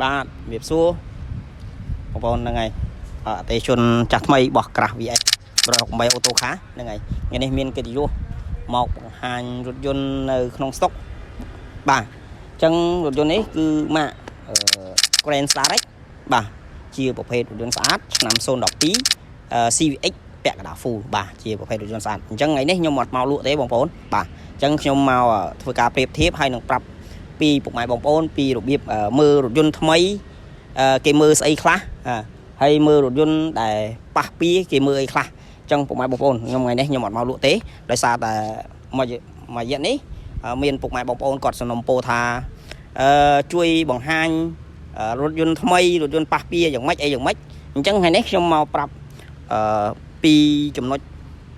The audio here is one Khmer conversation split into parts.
បាទវាសួរបងប្អូនហ្នឹងហើយអតិជនចាស់ថ្មីរបស់ក្រាស់ VS 8អូតូខាហ្នឹងហើយថ្ងៃនេះមានកិត្តិយសមកបង្ហាញរថយន្តនៅក្នុងស្តុកបាទអញ្ចឹងរថយន្តនេះគឺម៉ាកGrand Starrex បាទជាប្រភេទរថយន្តស្អាតឆ្នាំ012 CVX ពាក់កណ្ដាល full បាទជាប្រភេទរថយន្តស្អាតអញ្ចឹងថ្ងៃនេះខ្ញុំអត់មកលក់ទេបងប្អូនបាទអញ្ចឹងខ្ញុំមកធ្វើការប្រៀបធៀបហើយនឹងប្រាប់ពីពុកម៉ែបងប្អូនពីរបៀបមើលរថយន្តថ្មីគេមើលស្អីខ្លះហើយមើលរថយន្តដែលប៉ះពីគេមើលអីខ្លះអញ្ចឹងពុកម៉ែបងប្អូនខ្ញុំថ្ងៃនេះខ្ញុំអត់មកលក់ទេដោយសារតែមួយរយៈនេះមានពុកម៉ែបងប្អូនគាត់សំណូមពរថាជួយបង្ហាញរថយន្តថ្មីរថយន្តប៉ះពីយ៉ាងម៉េចអីយ៉ាងម៉េចអញ្ចឹងថ្ងៃនេះខ្ញុំមកប្រាប់ពីចំណុច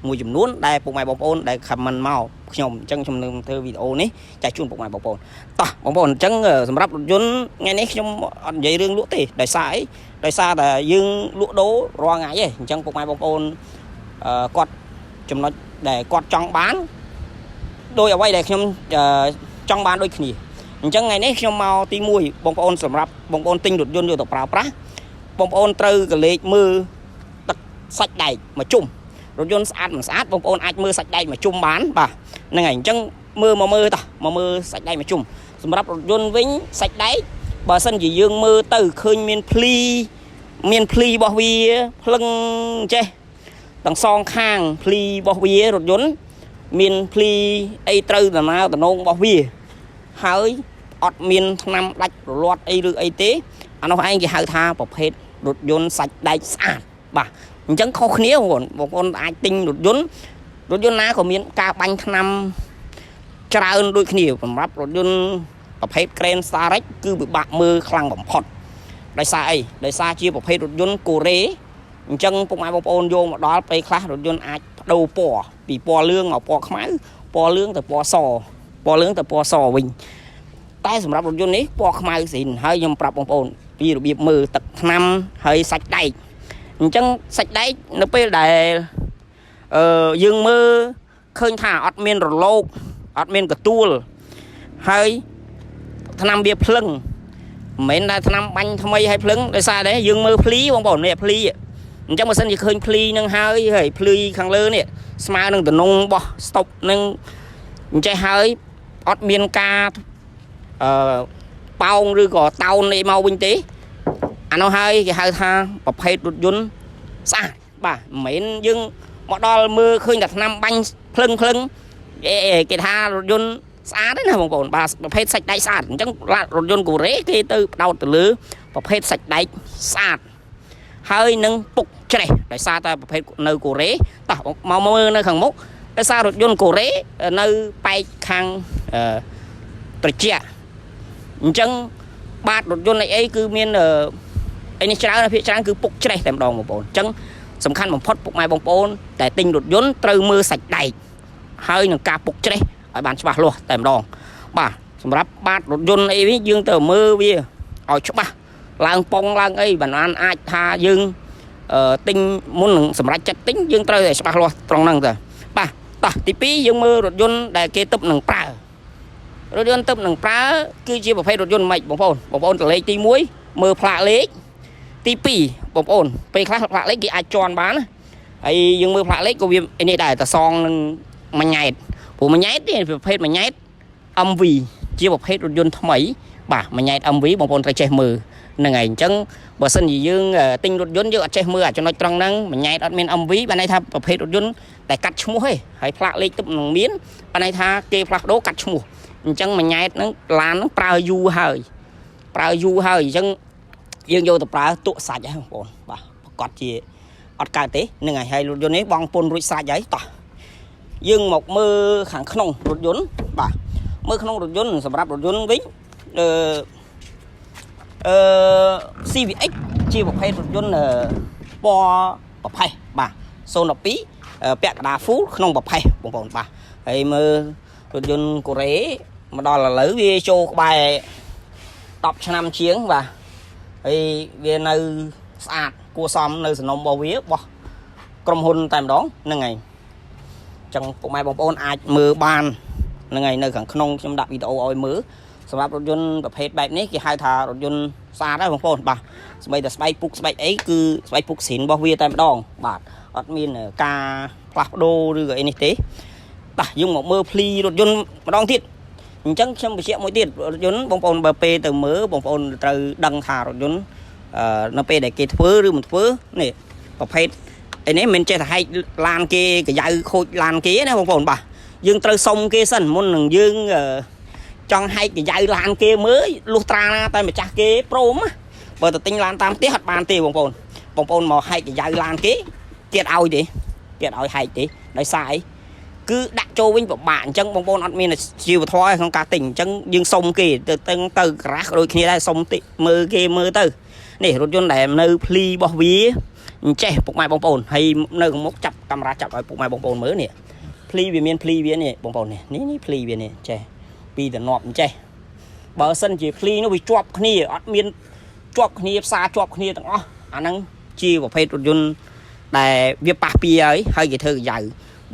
មួយចំនួនដែលពុកម៉ែបងប្អូនដែល comment មកខ្ញុំអញ្ចឹងខ្ញុំនឹងធ្វើវីដេអូនេះចែកជូនពុកម៉ែបងប្អូនតោះបងប្អូនអញ្ចឹងសម្រាប់រថយន្តថ្ងៃនេះខ្ញុំអត់និយាយរឿងលក់ទេដោយសារអីដោយសារតែយើងលក់ដូររាល់ថ្ងៃឯងអញ្ចឹងពុកម៉ែបងប្អូនគាត់ចំណុចដែលគាត់ចង់បានដោយអ្វីដែលខ្ញុំចង់បានដូចគ្នាអញ្ចឹងថ្ងៃនេះខ្ញុំមកទី1បងប្អូនសម្រាប់បងប្អូនទិញរថយន្តយកទៅប្រើប្រាស់បងប្អូនត្រូវកលេចមើលទឹកសាច់ដែកមកជុំរថយន្តស្អាតមិនស្អាតបងប្អូនអាចមើលសាច់ដែកមកជុំបានបាទហ្នឹងហើយអញ្ចឹងមើលសាច់ដែកមកជុំសម្រាប់រថយន្តវិញសាច់ដែកបើសិនជាយើងមើលទៅឃើញមានភ្លីរបស់វាភ្លឹងចេះទាំងសងខាងភ្លីរបស់វារថយន្តមានភ្លីអីត្រូវដំណើរតំណងរបស់វាហើយអត់មានថ្នាំដាច់រលាត់អីឬអីទេអានោះឯងគេហៅថាប្រភេទរថយន្តសាច់ដែកស្អាតបាទអញ្ចឹងខុសគ្នាបងប្អូនអាចទិញរថយន្តណាក៏មានការបាញ់ថ្នាំច្រើនដូចគ្នាសម្រាប់រថយន្តប្រភេទ Grand Starrex គឺពិបាកមើលខ្លាំងបំផុតដោយសារអីដោយសារជាប្រភេទរថយន្តកូរ៉េអញ្ចឹងពុកម៉ែបងប្អូនយកមកដល់ពេលខ្លះរថយន្តអាចបដូរពណ៌ពីពណ៌លឿងមកពណ៌ខ្មៅពណ៌លឿងទៅពណ៌សវិញតែសម្រាប់រថយន្តនេះពណ៌ខ្មៅស្រីហើយខ្ញុំប្រាប់បងប្អូនពីរបៀបមើលទឹកថ្នាំហើយសាច់ដែកអញ្ចឹងសាច់ដែកនៅពេលដែលយើងមើលឃើញថាអត់មានរលោកអត់មានកទួលហើយថ្នាំវាភ្លឹងមិនមែនតែថ្នាំបាញ់ថ្មីឲ្យភ្លឹងដោយសារតែយើងមើលភ្លីបងប្អូននេះភ្លីអញ្ចឹងបើសិនជាឃើញភ្លីនឹងហើយភ្លីខាងលើនេះស្មើនឹងតំណងរបស់ស្តុបនឹងអញ្ចេះហើយអត់មានការប៉ោងឬក៏តោនអីមកវិញទេអានោះហើយគេហៅថាប្រភេទរថយន្តស្អាតបាទមិនមែនយើងមកដល់មើលឃើញតែថ្នាំបាញ់ភ្លឹងគេថារថយន្តស្អាតទេណាបងប្អូនបាទប្រភេទសាច់ដែកស្អាតអញ្ចឹងរថយន្តកូរ៉េគេទៅផ្ដោតទៅលើប្រភេទសាច់ដែកស្អាតហើយនឹងពុកច្រេះដោយសារតែប្រភេទនៅកូរ៉េតោះមកមើលនៅខាងមុខដោយសាររថយន្តកូរ៉េនៅប៉ែកខាងត្រជាក់អញ្ចឹងបាតរថយន្តអីគឺមានអីនេះច្រើនភាគច្រើនគឺពុកច្រេះតែម្ដងបងប្អូនអញ្ចឹងសំខាន់បំផុតពុកម៉ែបងប្អូនតែទិញរថយន្តត្រូវមើលសាច់ដែកហើយនឹងការពុកច្រេះឲ្យបានច្បាស់លាស់តែម្ដងបាទសម្រាប់បាតរថយន្តអីនេះយើងទៅមើលវាឲ្យច្បាស់ឡើងប៉ុងឡើងអីបានអាចថាយើងទិញមុននឹងសម្រាប់ចិត្តទិញយើងត្រូវតែច្បាស់លាស់ត្រង់ហ្នឹងទៅបាទតោះទី2យើងមើលរថយន្តដែលគេទឹកនឹងប្រើរថយន្តទឹកនឹងប្រើគឺជាប្រភេទរថយន្តម៉េចបងប្អូនតលេខទី1មើលផ្លាកលេខទី2បងប្អូនពេលខ្លះផ្លាកលេខគេអាចជន់បានហើយយើងមើលផ្លាកលេខក៏វានេះដែរតសងនឹងមួយញ៉ែតព្រោះមួយញ៉ែតនេះប្រភេទមួយញ៉ែត MV ជាប្រភេទរថយន្តថ្មីបាទមួយញ៉ែត MV បងប្អូនត្រូវចេះមើលហ្នឹងហើយអញ្ចឹងបើសិនជាយើងទិញរថយន្តយើងអត់ចេះមើលអាចំណុចត្រង់ហ្នឹងមួយញ៉ែតអត់មាន MV បានន័យថាប្រភេទរថយន្តតែកាត់ឈ្មោះទេហើយផ្លាកលេខទឹកនឹងមានបានន័យថាគេផ្លាស់ប្ដូរកាត់ឈ្មោះអញ្ចឹងមួយញ៉ែតហ្នឹងឡានហ្នឹងប្រើយូរហើយអញ្ចឹងយើងយកទៅប្រើទក់សាច់ហ្នឹងបងប្អូនបាទប្រកាសជាអត់កើតទេហ្នឹងហើយរថយន្តនេះបងពុនរួចស្រេចហើយតោះយើងមកមើលខាងក្នុងរថយន្តបាទមើលក្នុងរថយន្តសម្រាប់រថយន្តវិញCVX ជាប្រភេទរថយន្តពណ៌ប្រផេះបាទ012ពាក់កណ្ដាល full ក្នុងប្រផេះបងប្អូនបាទហើយមើលរថយន្តកូរ៉េមកដល់ឥឡូវវាចូលក្បែរ10ឆ្នាំជាងបាទហើយវានៅស្អាតគួរសមនៅសំណុំរបស់វាបោះក្រុមហ៊ុនតែម្ដងហ្នឹងហើយចឹងពុកម៉ែបងប្អូនអាចមើលបានហ្នឹងហើយនៅខាងក្នុងខ្ញុំដាក់វីដេអូឲ្យមើល សម្រាប់រថយន្តប្រភេទបែបនេះគេហៅថារថយន្តស្អាតហើយបងប្អូនបាទស្បីតែស្បែកពុកស្បែកអីគឺស្បែកពុកស្រីនរបស់វាតែម្ដងបាទអត់មានការផ្លាស់ប្ដូរឬក៏អីនេះទេបាទយើងមកមើលភ្លីរថយន្តម្ដងទៀតអញ្ចឹងខ្ញុំបញ្ជាក់មួយទៀតរថយន្តបងប្អូនបើពេលទៅមើលបងប្អូនត្រូវដឹងថារថយន្តនៅពេលដែលគេធ្វើឬមិនធ្វើនេះប្រភេទអីនេះមិនចេះតែហែកឡានគេកាយៅខូចឡានគេណាបងប្អូនបាទយើងត្រូវសុំគេសិនមុននឹងយើងចង់ហែកកាយៅឡានគេមើលលុះត្រាណាតែម្ចាស់គេព្រមបើទៅទិញឡានតាមផ្ទះអត់បានទេបងប្អូនមកហែកកាយៅឡានគេគេអត់ឲ្យទេគេអត់ឲ្យហែកទេដោយសារអីគឺដាក់ចូលវិញពិបាកអញ្ចឹងបងប្អូនអត់មានជីវធម៌ក្នុងការទិញអញ្ចឹងយើងសុំគេទៅក្រាស់ដូចគ្នាដែរសុំតិមើលគេមើលទៅនេះរថយន្តដែលនៅភ្លីរបស់វាអញ្ចេះពុកម៉ែបងប្អូនហើយនៅខាងមុខចាប់កាមេរ៉ាចាប់ឲ្យពុកម៉ែបងប្អូនមើលនេះភ្លីវាមានភ្លីវានេះបងប្អូននេះភ្លីវានេះចេះពីតំណប់អញ្ចេះបើសិនជាភ្លីនោះវាជាប់គ្នាអត់មានជាប់គ្នាផ្សារជាប់គ្នាទាំងអស់អាហ្នឹងជាប្រភេទរថយន្តដែលវាប៉ះពីហើយគេធ្វើកាយៅ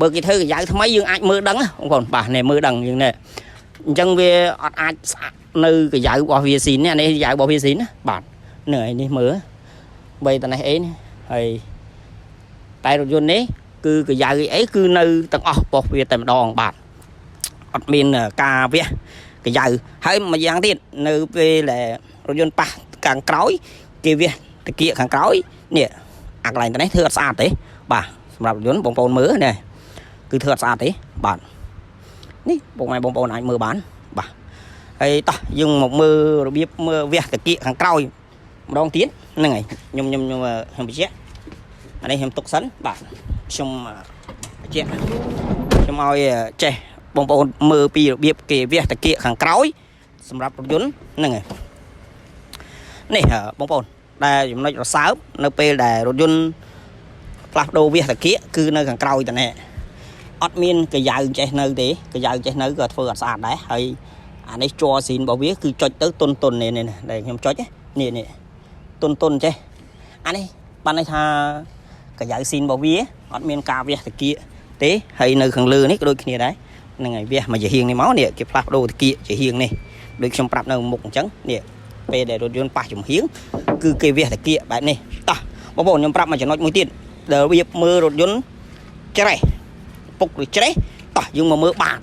បើគេធ្វើកាយៅថ្មីយើងអាចមើលដឹងបងប្អូនបាទនេះមើលដឹងយើងនេះអញ្ចឹងវាអត់អាចស្អាតនៅកាយៅរបស់វាស៊ីននេះកាយៅរបស់វាស៊ីនណាបាទនៅឯនេះមើលបីតនេះអីនេះហើយតែរថយន្តនេះគឺកាយៅអីគឺនៅទាំងអស់របស់វាតែម្ដងបាទអត់មានការវះកាយៅហើយមួយយ៉ាងទៀតនៅពេលដែលរថយន្តប៉ះខាងក្រោយគេវះតាគៀកខាងក្រោយនេះអាកន្លែងនេះធ្វើអត់ស្អាតទេបាទសម្រាប់រថយន្តបងប្អូនមើលនេះគឺធ្វើអត់ស្អាតទេបាទនេះបងប្អូនអាចមើលបានបាទហើយតោះយើងមកមើលរបៀបមើលវះតាគៀកខាងក្រោយម្ដងទៀតហ្នឹងហើយខ្ញុំបញ្ជាក់អានេះខ្ញុំទុកសិនបាទខ្ញុំបញ្ជាក់ខ្ញុំឲ្យចេះបងប្អូនមើលពីរបៀបគេវះតាគៀកខាងក្រោយសម្រាប់រថយន្តហ្នឹងហើយនេះបងប្អូនដែលចំណុចរសើបនៅពេលដែលរថយន្តផ្លាស់ប្ដូរវះតាគៀកគឺនៅខាងក្រោយតែនេះអត់មានកាយៅចេះនៅទេកាយៅចេះនៅក៏ធ្វើអត់ស្អាតដែរហើយអានេះជ័រស៊ីនរបស់វាគឺចុចទៅតុននេះដែលខ្ញុំចុចនេះតុនចេះអានេះបានន័យថាកាយៅស៊ីនរបស់វាអត់មានការវះតាគៀកទេហើយនៅខាងលើនេះក៏ដូចគ្នាដែរហ្នឹងហើយវះមកជាហៀងនេះមកនេះគេផ្លាស់ប្ដូរតាគៀកជាហៀងនេះដូចខ្ញុំប្រាប់នៅមុខអញ្ចឹងនេះពេលដែលរថយន្តប៉ះចំហៀងគឺគេវះតាគៀកបែបនេះតោះបងប្អូនខ្ញុំប្រាប់មួយចំណុចមួយទៀតដែលវាមើលរថយន្តច្រេះពុកឬច្រេះតោះយើងមកមើលបាត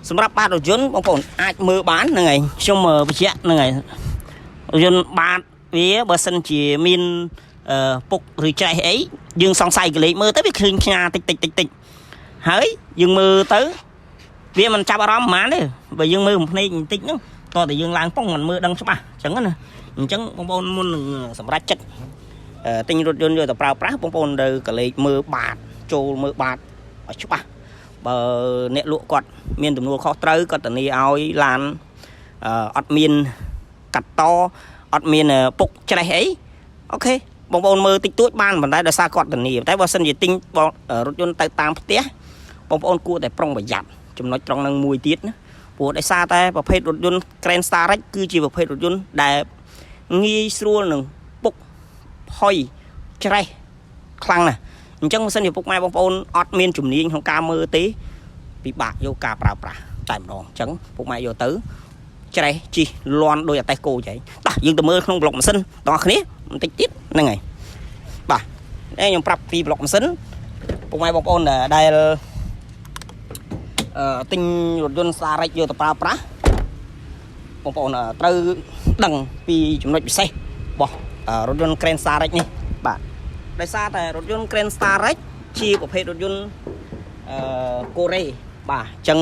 សម្រាប់បាតរថយន្តបងប្អូនអាចមើលបានហ្នឹងហើយខ្ញុំបញ្ជាក់ហ្នឹងហើយរថយន្តបាតវាបើសិនជាមានពុកឬច្រេះអីយើងសង្ស័យកលេចមើលទៅវាឃើញផ្ញើតិចហើយយើងមើលទៅវាមិនចាប់អារម្មណ៍ប៉ុន្មានទេបើយើងមើលភ្នែកបន្តិចហ្នឹងតោះតែយើងឡើងប៉ុងមិនមើលដឹងច្បាស់អញ្ចឹងណាអញ្ចឹងបងប្អូនមុននឹងសម្រេចចិត្តទិញរថយន្តយកទៅប្រើប្រាស់បងប្អូនទៅកលេចមើលបាតចូលមើលបាតឲ្យច្បាស់បើអ្នកលក់គាត់មានទំនួលខុសត្រូវគាត់ធានាឲ្យឡានអត់មានកាត់តអត់មានពុកច្រេះអីអូខេបងប្អូនមើលតិចតួចបានប៉ុន្តែដោយសារគាត់ធានាតែបើសិនជាទិញរថយន្តទៅតាមផ្ទះបងប្អូនគួរតែប្រុងប្រយ័ត្នចំណុចត្រង់នឹងមួយទៀតណាព្រោះដោយសារតែប្រភេទរថយន្ត Grand Starrex គឺជាប្រភេទរថយន្តដែលងាយស្រួលនឹងពុកផុយច្រេះខ្លាំងណាស់អញ្ចឹងបើសិនជាពុកម៉ែបងប្អូនអត់មានជំនាញក្នុងការមើលទេពិបាកយកការប្រើប្រាស់តែម្ដងអញ្ចឹងពុកម៉ែយកទៅច្រេះជីលន់ដោយអតេះគោចឹងតោះយើងទៅមើលក្នុងប្លុកម៉ាស៊ីនបងប្អូនគ្នាបន្តិចទៀតហ្នឹងហើយបាទខ្ញុំប្រាប់ពីប្លុកម៉ាស៊ីនពុកម៉ែបងប្អូនដែលទិញរថយន្ត Starrex យកទៅប្រើប្រាស់បងប្អូនត្រូវដឹងពីចំណុចពិសេសរបស់រថយន្ត Grand Starrex នេះបាទដោយសារតែរថយន្ត Grand Starrex ជាប្រភេទរថយន្តកូរ៉េបាទអញ្ចឹង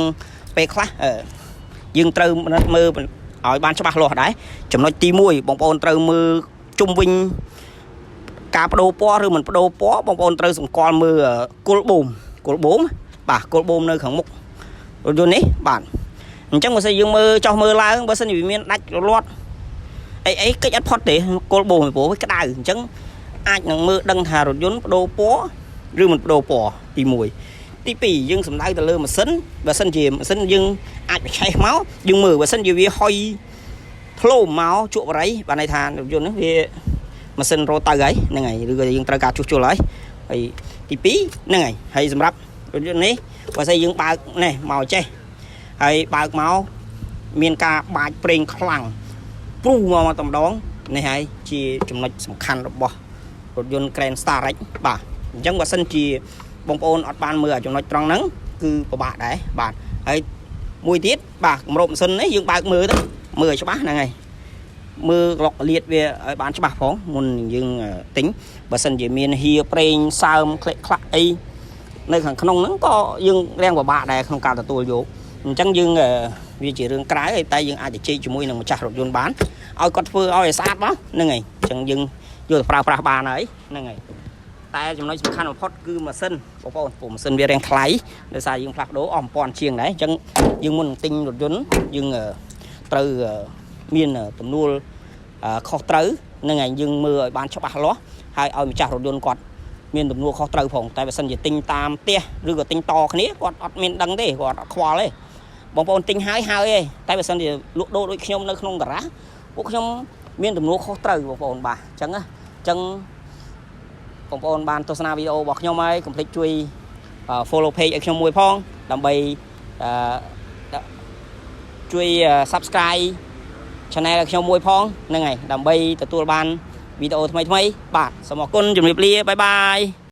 ពេលខ្លះយើងត្រូវមើលឲ្យបានច្បាស់លាស់ដែរចំណុចទី1បងប្អូនត្រូវមើលជុំវិញការបដូរពណ៌ឬមិនបដូរពណ៌បងប្អូនត្រូវសម្គាល់មើលគល់បូមបាទគល់បូមនៅខាងមុខរថយន្តនេះបាទអញ្ចឹងបើសិនយើងមើលចោះមើលឡើងបើសិនវាមានដាច់រលាត់អីកិច្ចអត់ផុតទេគល់បូមព្រោះវាក្តៅអញ្ចឹងអាចនឹងមើលដឹងថារថយន្តបដូរពណ៌ឬមិនបដូរពណ៌ទី1ទី2យើងសំដៅទៅលើម៉ាស៊ីនបើសិនជាម៉ាស៊ីនយើងអាចបច្ឆេះមកយើងមើលបើសិនជាវាហុយធ្លោមមកជក់បរិយបានន័យថារថយន្តនេះវាម៉ាស៊ីនរត់ទៅហើយហ្នឹងហើយឬក៏យើងត្រូវការជួសជុលហើយទី2ហ្នឹងហើយសម្រាប់រថយន្តនេះបើស្អីយើងបើកនេះមកចេះហើយបើកមក miền ca bài preng khlang pru mà tầm đón này hay chỉ chúng nó sầm khăn bỏ rốt yun Grand Star ấy bà chẳng qua sân chỉ bông ôn ở ban mưa chúng nó tròn nắng cứ của bạn đấy bạn ấy mùi tiết bà rộm sân ấy dương ba mưa đó mưa cho bác này mưa lọc liệt về ở bán cho bác phóng muốn dương tính và sân chỉ miền hia preng sao khệ khạc ấy nơi thằng không nó có dương đen của bạn này không cao là tôi vô chẳng dương vì chỉ riêng cái tay dương ai để chơi cho mùi là một chả rộp yun bán ôi con phơi ôi sát đó nên ngày chẳng dương vô pra bà này nên ngày tại chúng nói khăn một phốt cứ mà sân của sân bia đen kháy để xài dương phạt đố ỏm pòn chiêng đấy chẳng dương muốn tinh một dốn dương từ miền tầm nuôi kho trứ nên ngày dương mưa bán cho bà ló hai ôi mình chả rồi dốn quạt miền tầm nuôi kho trứ phòng tại vì sân chỉ tinh tam tia rồi có tinh to cái quạt miền đằng đấy quạt khoa đấy bông bông tinh hai ấy tại vì sân thì lụa đô đôi nhom nơi không cả bốc nhom miền tầm nuôi kho trứ bông bông bà chẳng chẳng bông bông ban tôi xem video bọc nhom ấy complete chui follow page ở trong môi phong làm bay chui subscribe channel ở trong môi phong nên ngày làm bay từ tua ban video thay bạn xong một con chuẩn bị bye bye